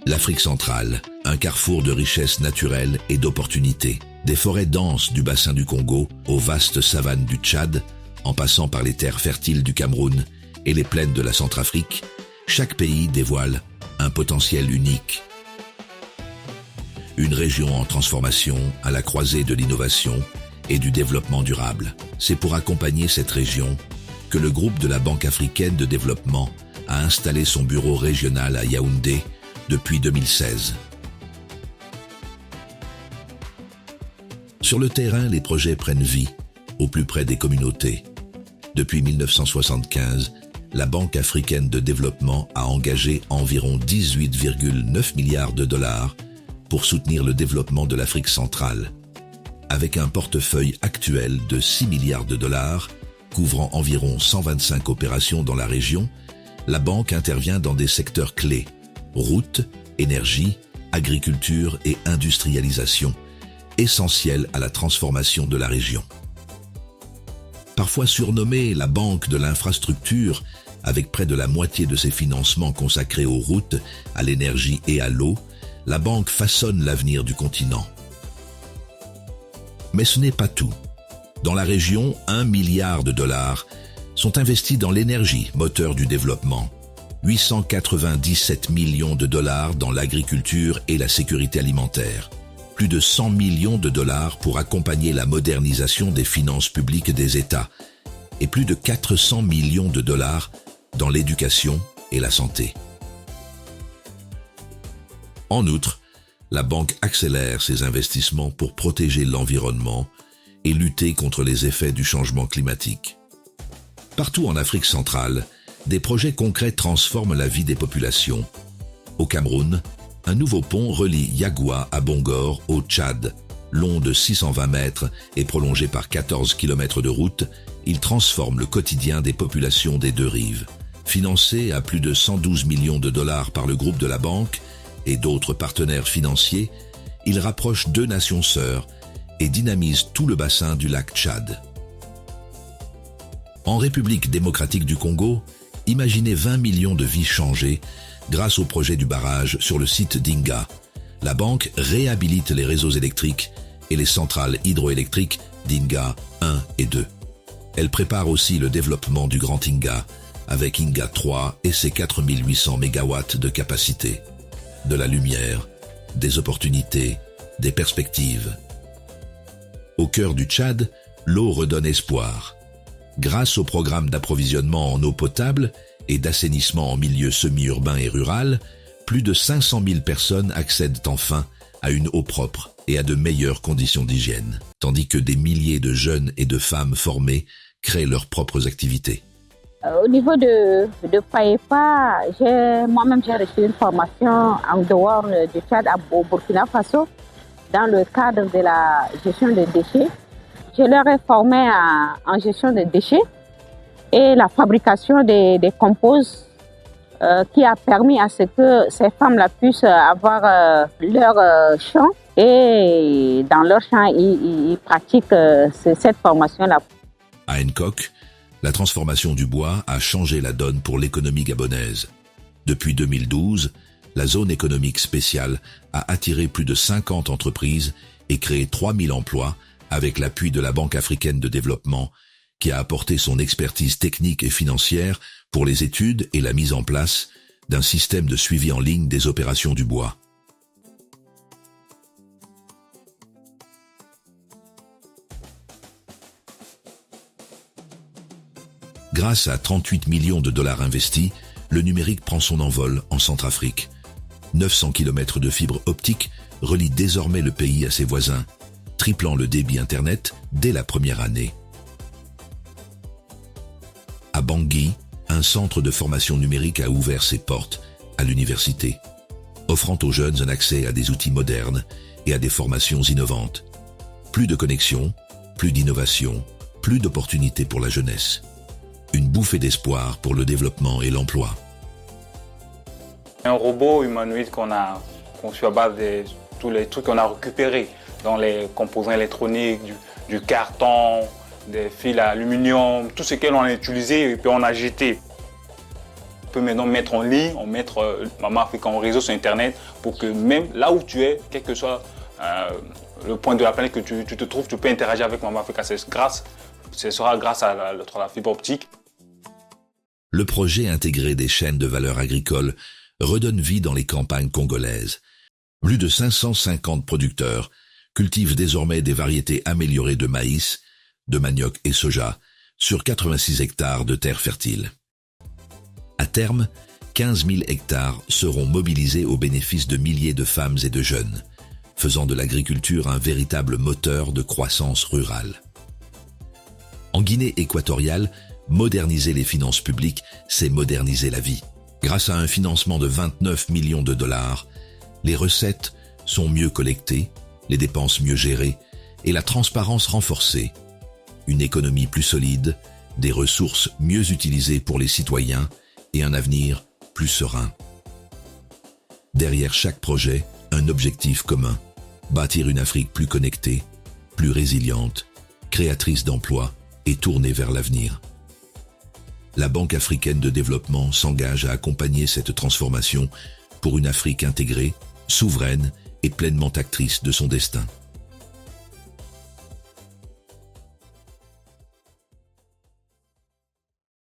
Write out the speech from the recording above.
L'Afrique centrale, un carrefour de richesses naturelles et d'opportunités. Des forêts denses du bassin du Congo aux vastes savanes du Tchad, en passant par les terres fertiles du Cameroun et les plaines de la Centrafrique, chaque pays dévoile un potentiel unique. Une région en transformation à la croisée de l'innovation et du développement durable. C'est pour accompagner cette région que le groupe de la Banque africaine de développement a installé son bureau régional à Yaoundé depuis 2016. Sur le terrain, les projets prennent vie au plus près des communautés. Depuis 1975, la Banque africaine de développement a engagé environ 18,9 milliards de dollars pour soutenir le développement de l'Afrique centrale, avec un portefeuille actuel de 6 milliards de dollars, couvrant environ 125 opérations dans la région. La banque intervient dans des secteurs clés: routes, énergie, agriculture et industrialisation, essentiels à la transformation de la région. Parfois surnommée la banque de l'infrastructure, avec près de la moitié de ses financements consacrés aux routes, à l'énergie et à l'eau, la banque façonne l'avenir du continent. Mais ce n'est pas tout. Dans la région, 1 milliard de dollars sont investis dans l'énergie, moteur du développement, 897 millions de dollars dans l'agriculture et la sécurité alimentaire, plus de 100 millions de dollars pour accompagner la modernisation des finances publiques des États, et plus de 400 millions de dollars dans l'éducation et la santé. En outre, la banque accélère ses investissements pour protéger l'environnement et lutter contre les effets du changement climatique. Partout en Afrique centrale, des projets concrets transforment la vie des populations. Au Cameroun, un nouveau pont relie Yagoua à Bongor au Tchad. Long de 620 mètres et prolongé par 14 km de route, il transforme le quotidien des populations des deux rives. Financé à plus de 112 millions de dollars par le groupe de la banque et d'autres partenaires financiers, il rapproche deux nations sœurs et dynamise tout le bassin du lac Tchad. En République démocratique du Congo, imaginez 20 millions de vies changées grâce au projet du barrage sur le site d'Inga. La banque réhabilite les réseaux électriques et les centrales hydroélectriques d'Inga 1 et 2. Elle prépare aussi le développement du Grand Inga, avec Inga 3 et ses 4800 MW de capacité. De la lumière, des opportunités, des perspectives. Au cœur du Tchad, l'eau redonne espoir. Grâce au programme d'approvisionnement en eau potable et d'assainissement en milieu semi-urbain et rural, plus de 500 000 personnes accèdent enfin à une eau propre et à de meilleures conditions d'hygiène, tandis que des milliers de jeunes et de femmes formées créent leurs propres activités. Au niveau de PAEPA, moi-même j'ai reçu une formation en dehors du Tchad au Burkina Faso dans le cadre de la gestion des déchets. Je leur ai formé en gestion des déchets et la fabrication des composts qui a permis à ce que ces femmes-là puissent avoir leur champ et dans leur champ, ils pratiquent cette formation-là. À Nkock, la transformation du bois a changé la donne pour l'économie gabonaise. Depuis 2012, la zone économique spéciale a attiré plus de 50 entreprises et créé 3000 emplois avec l'appui de la Banque africaine de développement qui a apporté son expertise technique et financière pour les études et la mise en place d'un système de suivi en ligne des opérations du bois. Grâce à 38 millions de dollars investis, le numérique prend son envol en Centrafrique. 900 km de fibres optiques relient désormais le pays à ses voisins, triplant le débit Internet dès la première année. À Bangui, un centre de formation numérique a ouvert ses portes à l'université, offrant aux jeunes un accès à des outils modernes et à des formations innovantes. Plus de connexion, plus d'innovation, plus d'opportunités pour la jeunesse. Une bouffée d'espoir pour le développement et l'emploi. Un robot humanoïde qu'on a conçu à base de tous les trucs qu'on a récupérés dans les composants électroniques, du carton, des fils à aluminium, tout ce que l'on a utilisé et puis on a jeté. peut maintenant mettre en ligne, Maman Afrique en réseau sur Internet pour que même là où tu es, quel que soit le point de la planète que tu te trouves, tu peux interagir avec Maman Afrique. Ce sera grâce à la fibre optique. Le projet intégré des chaînes de valeur agricole redonne vie dans les campagnes congolaises. Plus de 550 producteurs cultivent désormais des variétés améliorées de maïs, de manioc et soja sur 86 hectares de terres fertiles. À terme, 15 000 hectares seront mobilisés au bénéfice de milliers de femmes et de jeunes, faisant de l'agriculture un véritable moteur de croissance rurale. En Guinée équatoriale, moderniser les finances publiques, c'est moderniser la vie. Grâce à un financement de 29 millions de dollars, les recettes sont mieux collectées, les dépenses mieux gérées et la transparence renforcée. Une économie plus solide, des ressources mieux utilisées pour les citoyens et un avenir plus serein. Derrière chaque projet, un objectif commun, bâtir une Afrique plus connectée, plus résiliente, créatrice d'emplois et tournée vers l'avenir. La Banque africaine de développement s'engage à accompagner cette transformation pour une Afrique intégrée, souveraine et pleinement actrice de son destin.